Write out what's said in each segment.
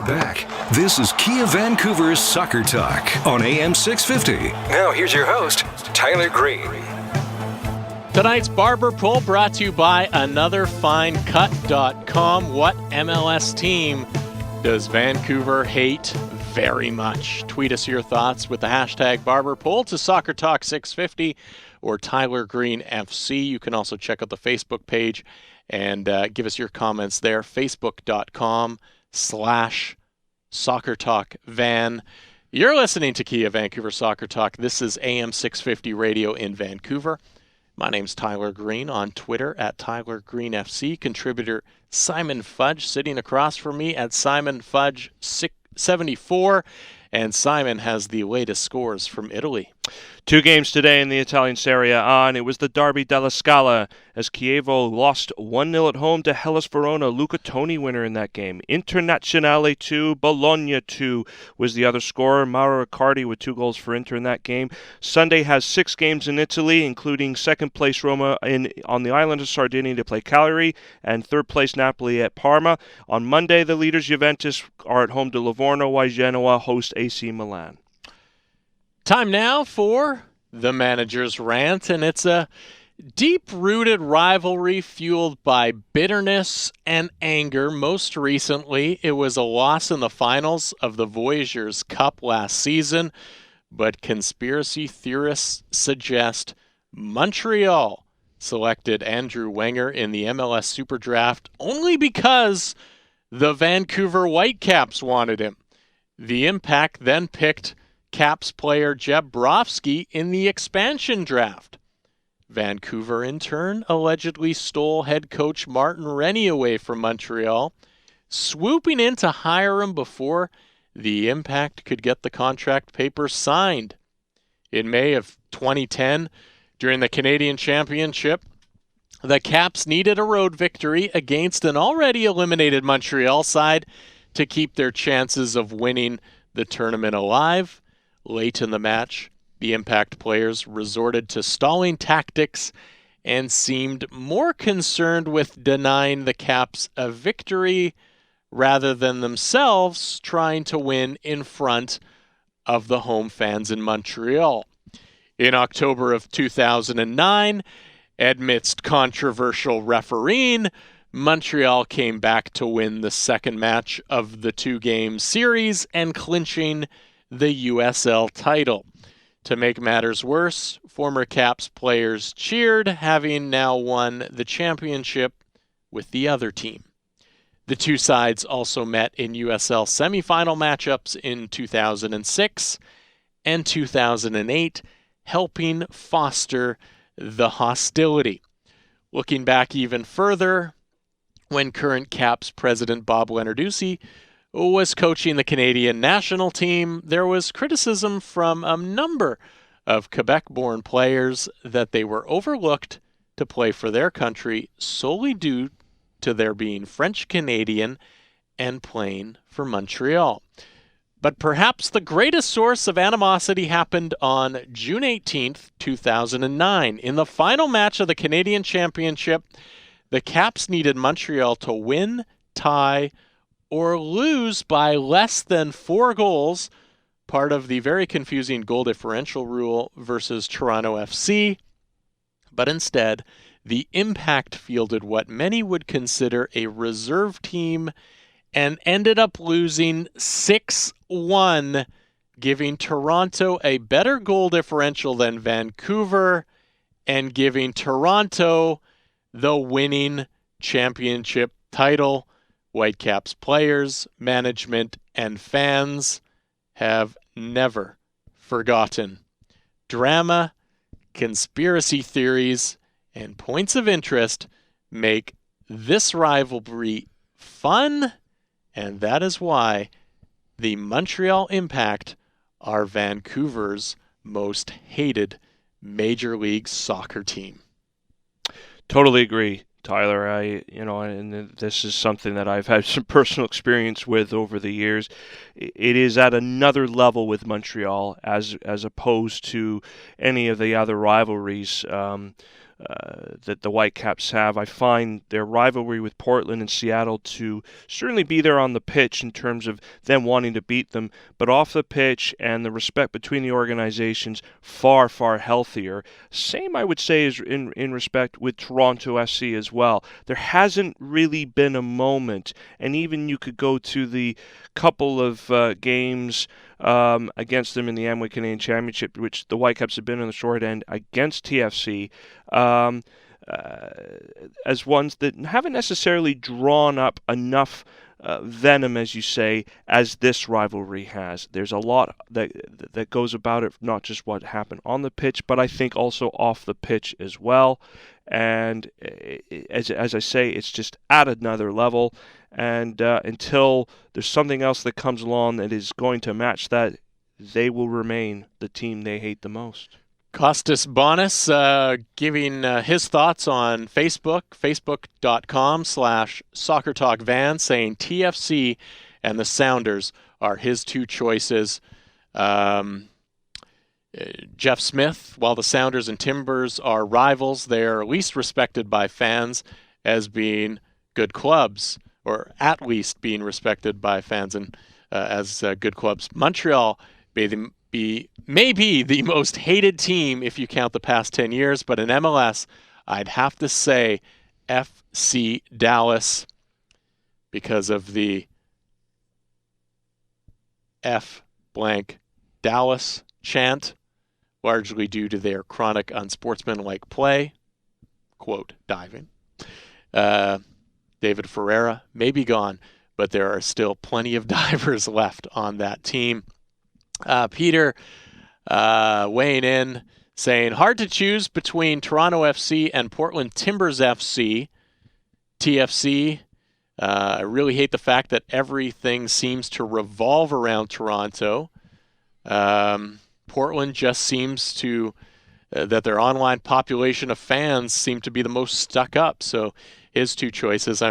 back. This is Kia Vancouver's Soccer Talk on AM 650. Now here's your host, Tyler Green. Tonight's Barber Poll brought to you by AnotherFineCut.com. What MLS team does Vancouver hate very much? Tweet us your thoughts with the hashtag Barber Poll to SoccerTalk650 or Tyler Green FC. You can also check out the Facebook page and give us your comments there. Facebook.com/SoccerTalkVan. You're listening to Kia Vancouver Soccer Talk. This is AM 650 Radio in Vancouver. My name's Tyler Green, on Twitter at Tyler Green FC. Contributor Simon Fudge sitting across from me at Simon Fudge 74. And Simon has the latest scores from Italy. 2 games today in the Italian Serie A, and it was the Derby della Scala as Chievo lost 1-0 at home to Hellas Verona. Luca Toni winner in that game. Internazionale 2, Bologna 2 was the other scorer. Mauro Icardi with 2 goals for Inter in that game. Sunday has 6 games in Italy, including second place Roma on the island of Sardinia to play Cagliari, and third place Napoli at Parma. On Monday, the leaders Juventus are at home to Livorno, while Genoa host AC Milan. Time now for the manager's rant, and it's a deep-rooted rivalry fueled by bitterness and anger. Most recently, it was a loss in the finals of the Voyageurs Cup last season, but conspiracy theorists suggest Montreal selected Andrew Wenger in the MLS Super Draft only because the Vancouver Whitecaps wanted him. The Impact then picked Caps player Jeb Brovsky in the expansion draft. Vancouver, in turn, allegedly stole head coach Martin Rennie away from Montreal, swooping in to hire him before the Impact could get the contract papers signed. In May of 2010, during the Canadian Championship, the Caps needed a road victory against an already eliminated Montreal side to keep their chances of winning the tournament alive. Late in the match, the Impact players resorted to stalling tactics and seemed more concerned with denying the Caps a victory rather than themselves trying to win in front of the home fans in Montreal. In October of 2009, amidst controversial refereeing, Montreal came back to win the second match of the 2-game series and clinching the USL title. To make matters worse, former Caps players cheered, having now won the championship with the other team. The two sides also met in USL semifinal matchups in 2006 and 2008, helping foster the hostility. Looking back even further, when current Caps president Bob Lenarduzzi was coaching the Canadian national team, there was criticism from a number of Quebec-born players that they were overlooked to play for their country solely due to their being French-Canadian and playing for Montreal. But perhaps the greatest source of animosity happened on June 18th, 2009. In the final match of the Canadian Championship, the Caps needed Montreal to win, tie, or lose by less than 4 goals, part of the very confusing goal differential rule versus Toronto FC. But instead, the Impact fielded what many would consider a reserve team and ended up losing 6-1, giving Toronto a better goal differential than Vancouver and giving Toronto the winning championship title. Whitecaps players, management, and fans have never forgotten. Drama, conspiracy theories, and points of interest make this rivalry fun, and that is why the Montreal Impact are Vancouver's most hated Major League Soccer team. Totally agree, Tyler. And this is something that I've had some personal experience with over the years. It is at another level with Montreal as opposed to any of the other rivalries. that the Whitecaps have. I find their rivalry with Portland and Seattle to certainly be there on the pitch in terms of them wanting to beat them, but off the pitch and the respect between the organizations, far, far healthier. Same, I would say, is in respect with Toronto FC as well. There hasn't really been a moment, and even you could go to the couple of games against them in the Amway Canadian Championship, which the Whitecaps have been on the short end against TFC, as ones that haven't necessarily drawn up enough venom, as you say, as this rivalry has. There's a lot that goes about it, not just what happened on the pitch, but I think also off the pitch as well. And as I say, it's just at another level. And until there's something else that comes along that is going to match that, they will remain the team they hate the most. Costas Bonis giving his thoughts on Facebook, facebook.com/SoccerTalkVan, saying TFC and the Sounders are his two choices. Jeff Smith, while the Sounders and Timbers are rivals, they are least respected by fans as being good clubs, or at least being respected by fans and as good clubs. Montreal may be the most hated team if you count the past 10 years, but in MLS, I'd have to say FC Dallas because of the F blank Dallas chant, largely due to their chronic unsportsmanlike play, quote, diving. David Ferreira may be gone, but there are still plenty of divers left on that team. Peter weighing in, saying, hard to choose between Toronto FC and Portland Timbers FC. TFC, I really hate the fact that everything seems to revolve around Toronto. Portland just seems to, that their online population of fans seem to be the most stuck up. So his two choices,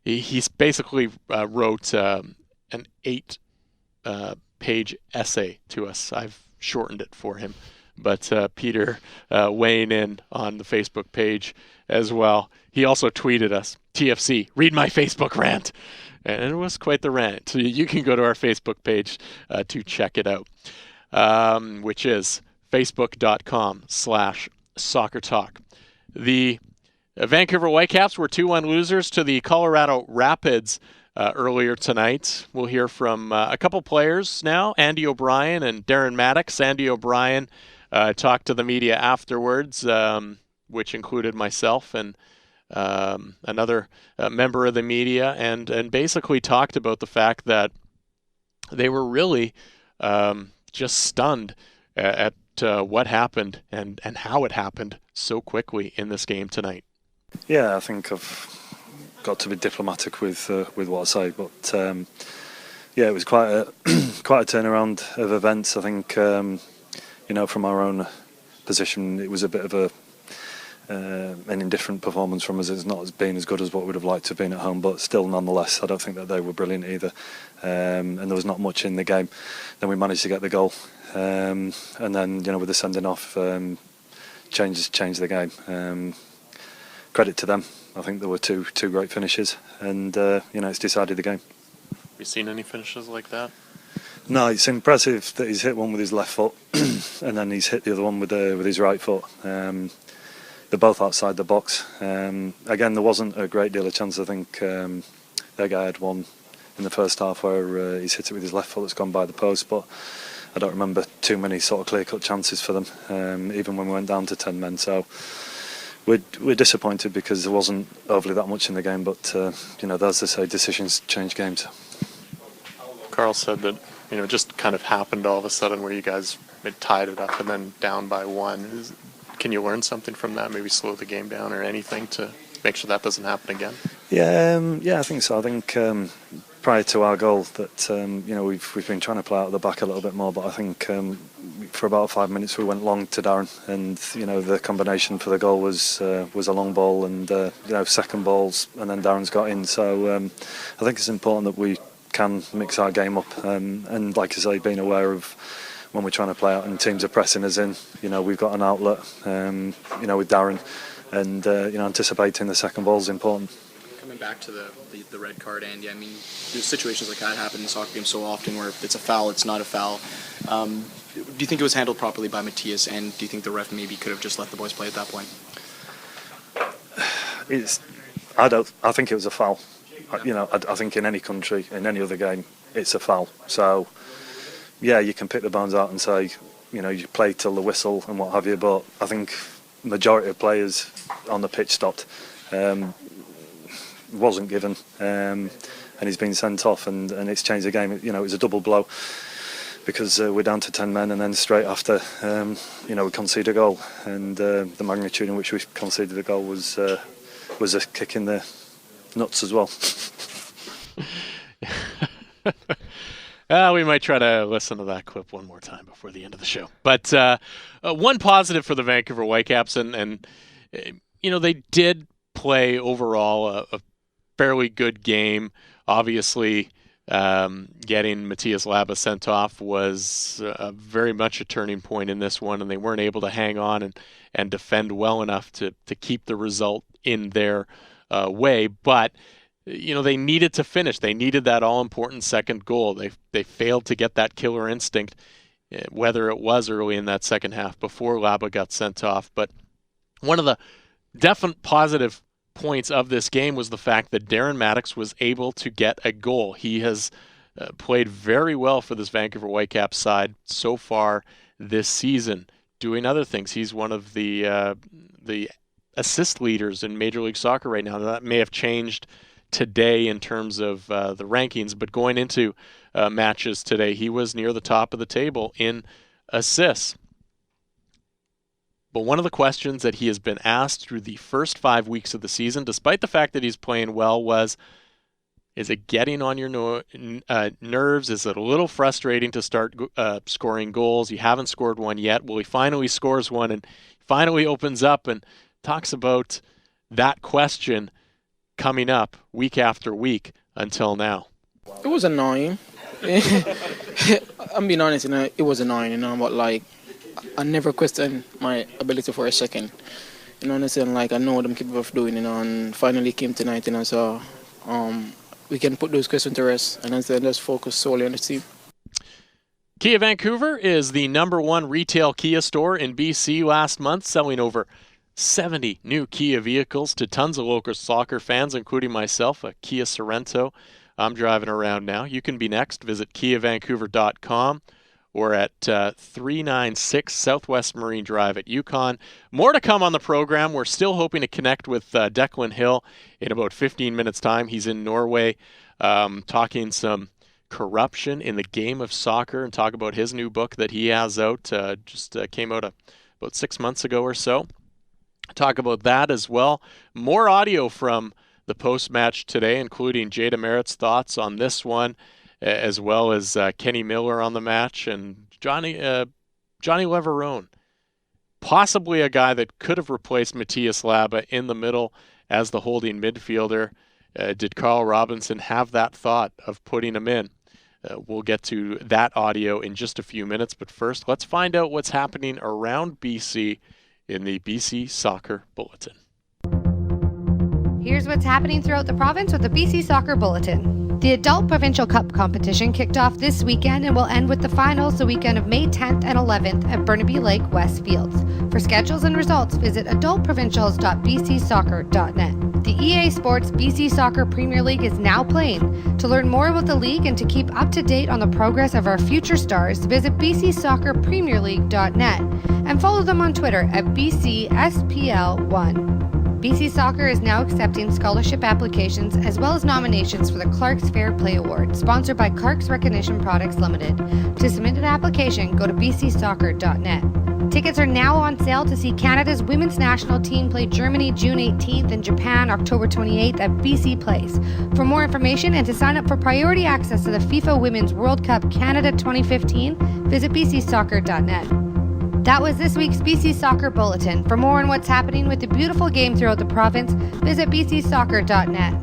he's basically wrote an 8-page essay to us. I've shortened it for him. But Peter weighing in on the Facebook page as well. He also tweeted us, TFC, read my Facebook rant. And it was quite the rant. So you can go to our Facebook page to check it out, which is facebook.com/SoccerTalk. The Vancouver Whitecaps were 2-1 losers to the Colorado Rapids earlier tonight. We'll hear from a couple players now, Andy O'Brien and Darren Maddox. Andy O'Brien talked to the media afterwards, which included myself and another member of the media, and basically talked about the fact that they were really just stunned at what happened and how it happened so quickly in this game tonight. Yeah, I think I've got to be diplomatic with what I say, but yeah, it was quite a turnaround of events. I think from our own position, it was a bit of an indifferent performance from us. It's not been as good as what we'd have liked to have been at home, but still, nonetheless, I don't think that they were brilliant either. And there was not much in the game. Then we managed to get the goal, and then with the sending off, changed the game. Credit to them. I think there were two great finishes, and it's decided the game. Have you seen any finishes like that? No, it's impressive that he's hit one with his left foot, and then he's hit the other one with his right foot. They're both outside the box. Again, there wasn't a great deal of chance. I think their guy had one in the first half where he's hit it with his left foot that's gone by the post, but I don't remember too many sort of clear-cut chances for them, even when we went down to 10 men. So we're disappointed because there wasn't overly that much in the game, but as they say, decisions change games. Carl said that it just kind of happened all of a sudden where you guys had tied it up and then down by one. Can you learn something from that? Maybe slow the game down or anything to make sure that doesn't happen again? Yeah, I think so. I think prior to our goal that we've been trying to play out of the back a little bit more, but I think for about 5 minutes we went long to Darren, and the combination for the goal was a long ball and second balls, and then Darren's got in. So I think it's important that we can mix our game up, and like I say, being aware of when we're trying to play out and teams are pressing us in, we've got an outlet, with Darren, and anticipating the second ball is important. Coming back to the red card, Andy, I mean, there's situations like that happen in soccer games so often where if it's a foul, it's not a foul. Do you think it was handled properly by Matthias, and do you think the ref maybe could have just let the boys play at that point? I think it was a foul. I think in any country, in any other game, it's a foul. So, yeah, you can pick the bones out and say, you play till the whistle and what have you, but I think majority of players on the pitch stopped. Wasn't given, and he's been sent off, and it's changed the game. It was a double blow because we're down to 10 men, and then straight after, we concede a goal, and the magnitude in which we conceded the goal was a kick in the nuts as well. We might try to listen to that clip one more time before the end of the show. But one positive for the Vancouver Whitecaps, and they did play overall a fairly good game. Obviously, getting Matthias Laba sent off was very much a turning point in this one, and they weren't able to hang on and defend well enough to keep the result in their way. But they needed to finish. They needed that all-important second goal. They failed to get that killer instinct, whether it was early in that second half before Laba got sent off. But one of the definite positive points of this game was the fact that Darren Maddox was able to get a goal. He has played very well for this Vancouver Whitecaps side so far this season, doing other things. He's one of the assist leaders in Major League Soccer right now. That may have changed today in terms of the rankings, but going into matches today, he was near the top of the table in assists. But one of the questions that he has been asked through the first 5 weeks of the season, despite the fact that he's playing well, was, is it getting on your nerves? Is it a little frustrating to start scoring goals? You haven't scored one yet. Well, he finally scores one and finally opens up and talks about that question coming up week after week until now. It was annoying. I'm being honest, it was annoying, but I never questioned my ability for a second. I understand, I know what I'm capable of doing, and finally came tonight, so we can put those questions to rest and instead just focus solely on the team. Kia Vancouver is the #1 retail Kia store in BC last month, selling over 70 new Kia vehicles to tons of local soccer fans, including myself, a Kia Sorento. I'm driving around now. You can be next. Visit KiaVancouver.com or at 396 Southwest Marine Drive at Yukon. More to come on the program. We're still hoping to connect with Declan Hill in about 15 minutes' time. He's in Norway talking some corruption in the game of soccer and talk about his new book that he has out. Just came out about 6 months ago or so. Talk about that as well. More audio from the post-match today, including Jada Merritt's thoughts on this one, as well as Kenny Miller on the match and Johnny Leverone, possibly a guy that could have replaced Matthias Laba in the middle as the holding midfielder. Did Carl Robinson have that thought of putting him in? We'll get to that audio in just a few minutes, but first, let's find out what's happening around BC in the BC Soccer Bulletin. Here's what's happening throughout the province with the BC Soccer Bulletin. The Adult Provincial Cup competition kicked off this weekend and will end with the finals the weekend of May 10th and 11th at Burnaby Lake West Fields. For schedules and results, visit adultprovincials.bcsoccer.net. The EA Sports BC Soccer Premier League is now playing. To learn more about the league and to keep up to date on the progress of our future stars, visit bcsoccerpremierleague.net and follow them on Twitter at BCSPL1. BC Soccer is now accepting scholarship applications as well as nominations for the Clark's Fair Play Award, sponsored by Clark's Recognition Products Limited. To submit an application, go to bcsoccer.net. Tickets are now on sale to see Canada's women's national team play Germany June 18th and Japan October 28th at BC Place. For more information and to sign up for priority access to the FIFA Women's World Cup Canada 2015, visit bcsoccer.net. That was this week's BC Soccer Bulletin. For more on what's happening with the beautiful game throughout the province, visit bcsoccer.net.